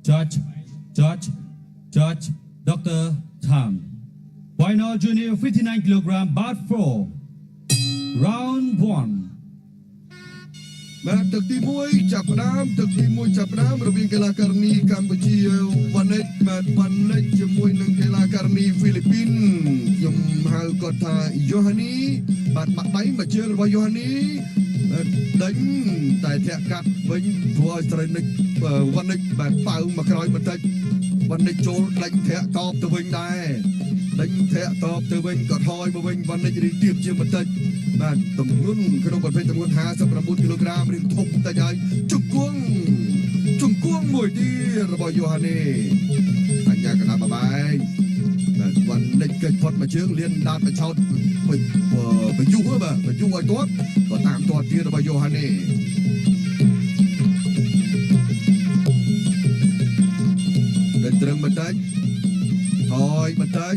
Judge, judge, judge, Dr. Tam. Final junior 59 kilogram, bar 4. Round 1. បាទទឹកទី1ចាប់ផ្ដើមទឹកទី1ចាប់ផ្ដើមរវាងកីឡាករនីកម្ពុជាវ៉ានិចបាទវ៉ានិចជាមួយនឹងកីឡាករនីហ្វីលីពីនខ្ញុំហៅគាត់ថាយូហានីបាទបាក់ដៃមួយជើងរបស់យូហានីដេញតែធាក់កាត់វិញធ្វើឲ្យស្រីនិចវ៉ានិចបាទប៉ៅមកក្រោយបន្តិចវ៉ានិចចូលដេញធាក់តបទៅវិញដែរដេញធាក់តបទៅវិញក៏ថយមកវិញវ៉ានិចរីទៀបជាងបន្តិចបាទទម្ងន់ក្នុងប្រភេទទម្ងន់59គីឡូក្រាមរៀងធំតែហើយជង្គង់មួយទៀតរបស់យូហានីអញ្ញាកណ្ដាលបបែកបាទវ៉ានិចកិច្ចផុតមួយជើងលៀនដាតបឆោតបញ្យុះបាទបញ្យុះឲ្យទាត់ក៏តាមទាត់ទៀតរបស់យូហានីដល់ត្រឹមបន្តិចថយបន្តិច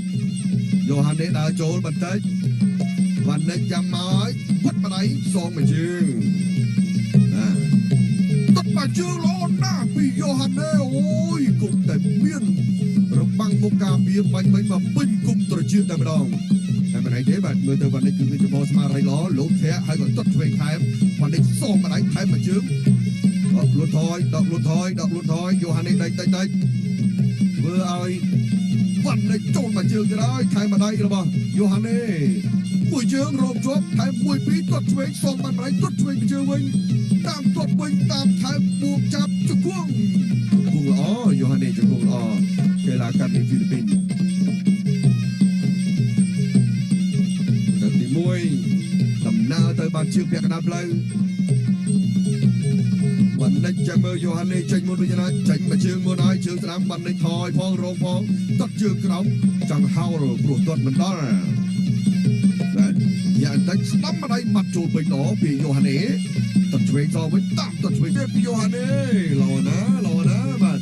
យូហានីដើរចូលបន្តិចវ៉ានិចចាំមកវត្តបដៃសងមួយជើងណាទឹកមួយជើងល្អណាស់ពីយូហានីអូយគុំតែមានរបាំងមុខការពារបាញ់មកពេញគុំត្រចៀកតែម្ដងតែមិនអីទេបាទមើលទៅវ៉ានិចគឺមានចំហស្មារតីល្អលោកធាក់ហើយក៏ទាត់ឆ្វេងថែមវ៉ានិចសងបដៃថែមមួយជើងដកលួនថយយូហានីដេញធ្វើឲ្យវ៉ានិចចូលមួយជើងទៅហើយថែមបដៃរបស់យូហានីមួយជើងរងជាប់ថែមមួយពីរទាត់ឆ្វេងសងបានបដៃទាត់ឆ្វេងទៅជើងវិញតាមទាត់វិញតាមថែមបួកចាប់ជង្គង់ល្អយូហានីជង្គង់ល្អកីឡាករពីហ្វីលីពីនទី1ដំណើរទៅបានជើងពាក់កណ្ដាលផ្លូវវ៉ានិចចាំមើលយូហានីចេញមុនដូចណាចេញមួយជើងមុនហើយជើងស្ដាំវ៉ានិចថយផងរងផងទាត់ជើងក្រោមចង់ហោលព្រោះទាត់មិនដល់យ៉ាងតិចស្ដាំម្ដាយបាត់ចូលពេញល្អពីយូហានីតាត់ឆ្វេងតវិញតាមតាត់ឆ្វេងពីយូហានីល្អណាស់បាទ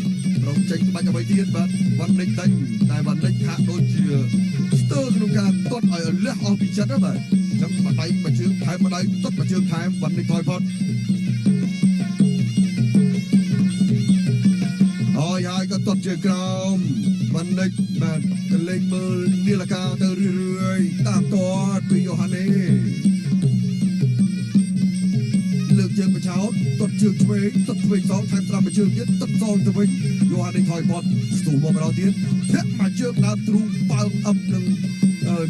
រងចេញក្បាច់អ្វីទៀតបាទវ៉ានិចដេញតែវ៉ានិចហាក់ដូចជាស្ទើរក្នុងការទាត់ឲ្យលះអស់ពីចិត្តបាទអញ្ចឹងម្ដាយមួយជើងថែមម្ដាយទាត់មួយជើងថែមវ៉ានិចថយផុតហើយក៏ទាត់ជើងក្រោមវ៉ានិចបាទទៅលេងមើលនីលកាទៅរឿយតាមទាត់ពីយូហានីលើកជើងបឆោតទាត់ជើងឆ្វេងទាត់ឆ្វេងសងថែមត្រាំមួយជើងទៀតទាត់សងទៅវិញយូហានីថយផុតស្ទុះមកម្ដងទៀតធាក់មួយជើងដើរទ្រូងបើកអឹបនឹង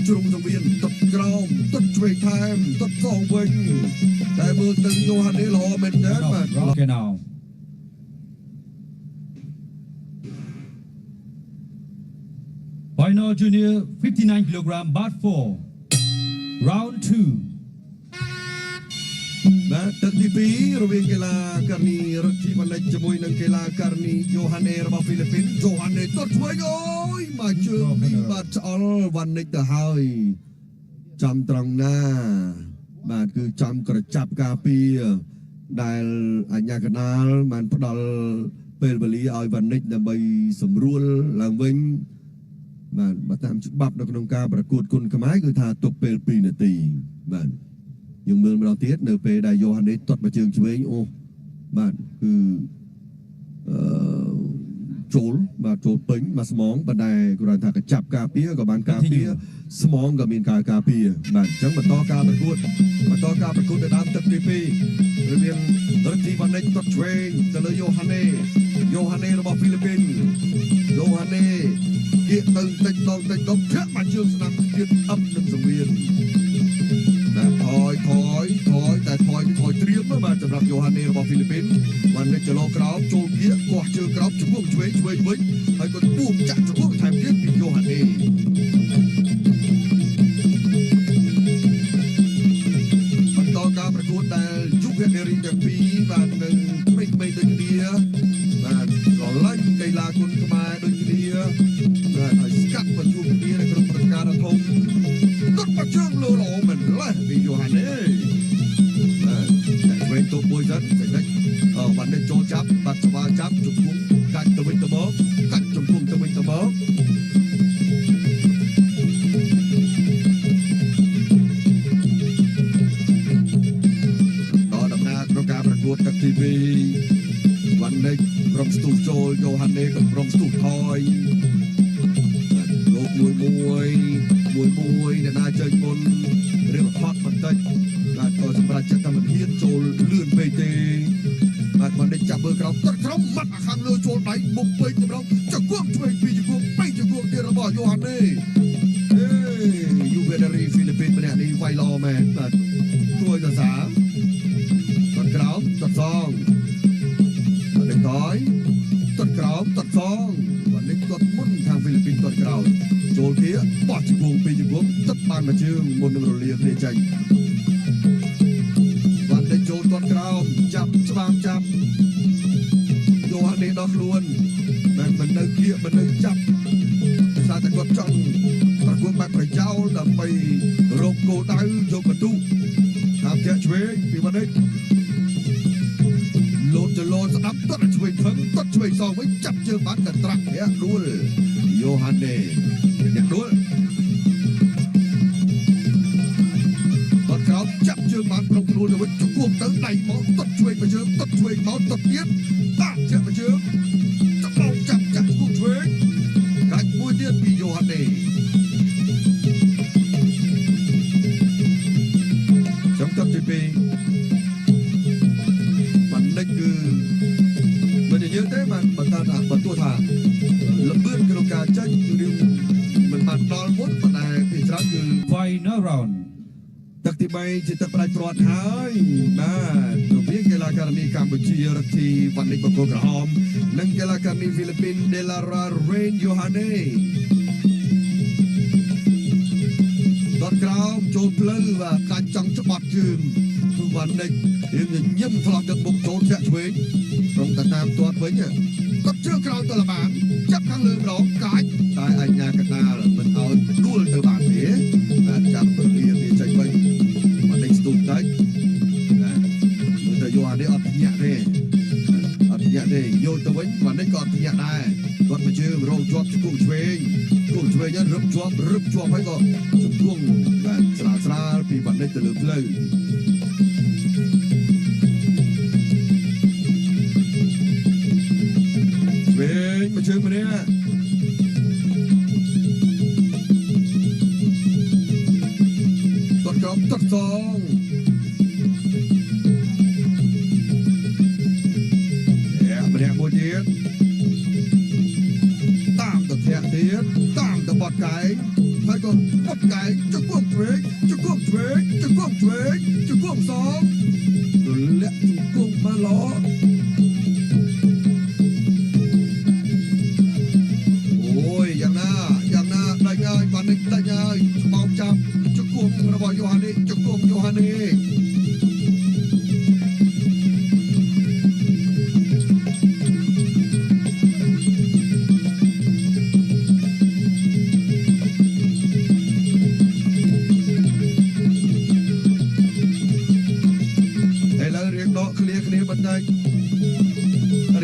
ជ្រុងសង្វៀនទាត់ក្រោមទាត់ឆ្វេងថែមទាត់សងវិញតែមើលទៅយូហានីល្អមែនទេបាទ Okay now. Final junior 59 kilogram, bar 4. Round 2. បាទទឹកទី2រវាងកីឡាករនីរត់ជីវ៉ានិចជាមួយនឹងកីឡាករនីយូហានីរបស់ហ្វីលីពីនយូហានីទាត់ឆ្វេងអូយមកជើងនេះបាទឆ្អល់វ៉ានិចទៅហើយចំត្រង់ណាបាទគឺចំក្រចាប់ការពារដែលអញ្ញាកណ្ដាលបានផ្ដល់ពេលវេលាឲ្យវ៉ានិចដើម្បីសម្រួលឡើងវិញបាទបើតាមច្បាប់នៅក្នុងការប្រកួតគុនខ្មែរគឺថាទុកពេល2នាទីបាទយើងមើលម្ដងទៀតនៅពេលដែលយូហានីទាត់មកជើងឆ្វេងអូបាទគឺចូលពេញមកស្មងប៉ុន្តែគាត់ថាកចាប់ការពារក៏បានការពារស្មងក៏មានការការពារបាទអញ្ចឹងបន្តការប្រកួតទៅដើមទឹកទី2រវាងរត់ជីវ៉ានិចទាត់ឆ្វេងទៅលើយូហានីរបស់ហ្វីលីពីនយូហានីគៀកទៅតិចដងធាក់មកជើងស្ដាំទៀតអឹបនឹងសង្វៀនតែថយតែថយត្រៀមបាទសម្រាប់យូហានីរបស់ហ្វីលីពីនបានលេចចលោក្រោមចូលគៀកកោះជើងក្រោមជង្គង់ឆ្វេងវិញហើយក៏បួកចាក់ជង្គង់ថែមទៀតពីយូហានីបន្តការប្រកួតដែលយុវនារីទាំងពីរបាទនឹងក្មេងៗដូចគ្នាបាទស្រឡាញ់កីឡាគុនខ្មែរដូចគ្នាបាទហើយស្កាត់មកជួបគ្នានៅក្នុងព្រឹត្តិការណ៍ធំទាត់មកជើងលើល្អមែនលេះពីយូហានីបាទតែឆ្វេងទប់មួយសិនតែនេះវ៉ានិចចូលចាប់បាត់ស្វាចាប់ជង្គង់កាច់ទៅវិញទៅមកកាច់ជង្គង់ទៅវិញទៅមកដល់ដំណើរក្នុងការប្រកួតទឹកទី2វ៉ានិចក្រុមស្ទុះចូលយូហានី กับรองสตูดทอยโลกมวยเนี่ยน่าเจอบนเรียกว่าทอดมันได้การต่อสำหรับจะทำมันเฮียนโจลเลื่อนไปเตะมันได้จับเบอร์เราตัดเขามัดข้างเรือโจลไหนบุกไปกับเราจะกวงช่วยปีจะกวงไม่จะกวงเดรบอโยฮันเน่ยูเวเดรีฟิลิปปินส์เนี่ยนี่ไวรอแมนตัวจะสามตัดเขาตัดซองตัดเด็กถอยตัดเขาตัดซองวันนี้ตัดมุ่นทางฟิลิปปินส์ตัดเขาโจลเทียบอดจะกวงปีจะกวงตัดบานมาเชื่องบนหนึ่งโรเลียเรียใจวันนี้โจลตัดเขาจับสว่างจับโยฮันเน่ดอกล้วนมันเนื้อเกี้ยมันเนื้อจับซาตะกดจังประกวดแบบประเจ้าดำไปรบโกดาวโยกประตูทำเจ้าช่วยปีวันนี้โลดจะโลดสนับต้นช่วยทั้งต้นช่วยซองไว้จับเจอมันกันตรักเนี่ยรู้เลยโยฮันเน่เนี่ยรู้ต้นเขาจับเจอมันตรงรู้เลยว่าจะควบตั้งไหนหมอต้นช่วยไปเจอต้นช่วยหมอต้นเนี้ยตาเจ้าไปเจอจะมองจับควบช่วยการมวยเดียนปีโยฮันเน่จำกับจีปีมันนั่นคือมันจะเยอะแต่มันตาหนักมันตัวถ่าลำเบื้องกระการใจอยู่ดิมันนอนมุดมันอะไรที่ร้านคือ Final round. ตักที่ไม่จิตปลายปลอดหายมาตัวเพียงกีฬาการมีกัมพูชีรัทีวันนี้บกกระหอมนักกีฬาการมีฟิลิปปินส์เดลาราเรนโยฮันเน่ตอนกลางโจเพลือว่าการจังจะบัดยืนทุกวันนี้ยังยิ้มทะเลาะกันบุกโจแฉะช่วยตรงแต่ตามตัวไว้เนี่ยก็เชื่อกลางตัวละบานจับข้างลืมร้องกายตายอัญญากันนามันเอาดูเลยเธอบาดเสียจับตัวเรียนใจไปมันได้สุดได้แต่โยฮันได้อัดเนี่ยได้โยตัวไว้วันนี้ก็อัดเนี่ยได้ก็มาเชื่อโรงจวบกุ้งช่วยเนี่ยรึบจวบให้ก็จุดกุ้งสลาปีวันนี้ตะลึงเลยเว้ยมาเชื่อมาเนี่ยตัดกรอบตัดซองมาเนี่ยโมจิตตามตัวแทะเทียนตามตัวบอดไก่ให้ก็บอดไก่จะกวงช่วยจะกวงซองและจุกวงมาล้อโอ้ยอย่างน่าได้ง่ายวันนี้ได้ง่ายเบาจับจะกวงระบายโยฮันเน่จะกวงโยฮันเน่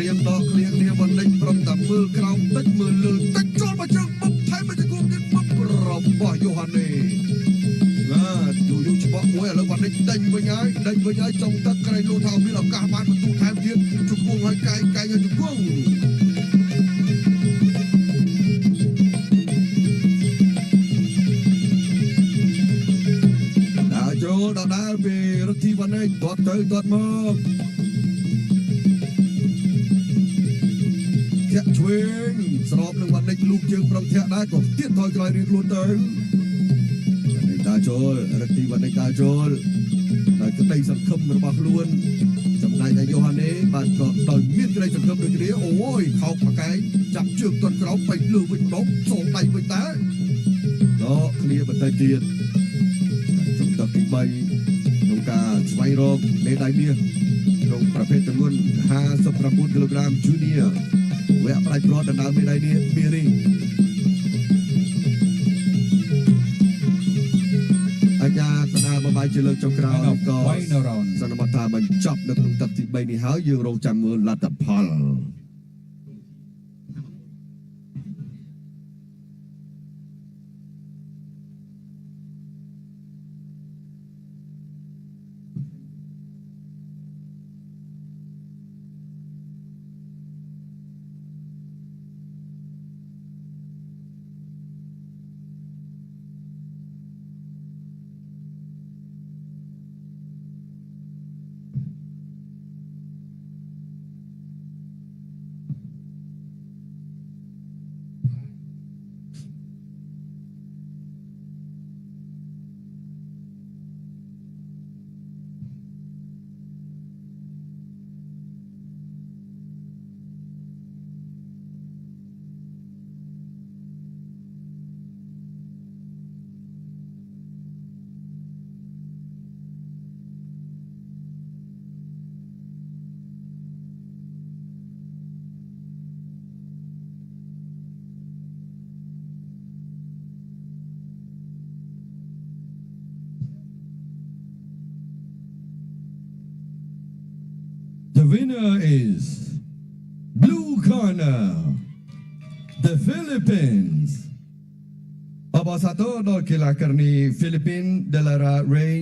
เรียงดอกเคลียงเนี่ยวันนี้พร้อมกับมือกราวตัดมือลือตัดจนมาเจอปุ๊บไทยมันจะกุ้งกันปุ๊บเราบ่โยฮันเน่อยู่เฉพาะมวยแล้ววันนี้ได้ไปย้ายจงตักไกรโลทาวมีหลักการบ้านประตูแทนเทียนจุกกุ้งให้ไก่ยังจุกกุ้งดาวโจดาวเบรทีวันนี้ตอดเตยตอดมือแค่ช่วยสอบหนึ่งวันในลูกเชิงประเทศได้ก็เตี้ยถอยกลายเรียกล้วนเติมในตาโจลรักที่วันในตาโจลแต่ก็ได้สังคมระบาดล้วนจำนายในโยฮันเน่บ้านก็ต่อยมีดในสังคมโดยเฉลี่ยโอ้ยเขาปากไก่จับเชือกต้นกระเอาไปลือไปร้องส่งไปไปแต่ก็เคลียร์บันไดเตียนจงตัดติใบตรงกาสไปรองในได้เมียตรงประเภทจำนวน59 กิโลกรัมจูเนียร์แวะปลายปลอดดาวไม่ได้เนี่ยเบียรี่อาญาสนาบายเจริญจงกราวก็สนามตาบรรจับในตรงตัดติใบนี้หายืนโรงจำมือลัดพอล winner is blue corner, the Philippines. អបអរសាទរដល់កីឡាករនីហ្វីលីពីនដែលរ៉ារ៉េង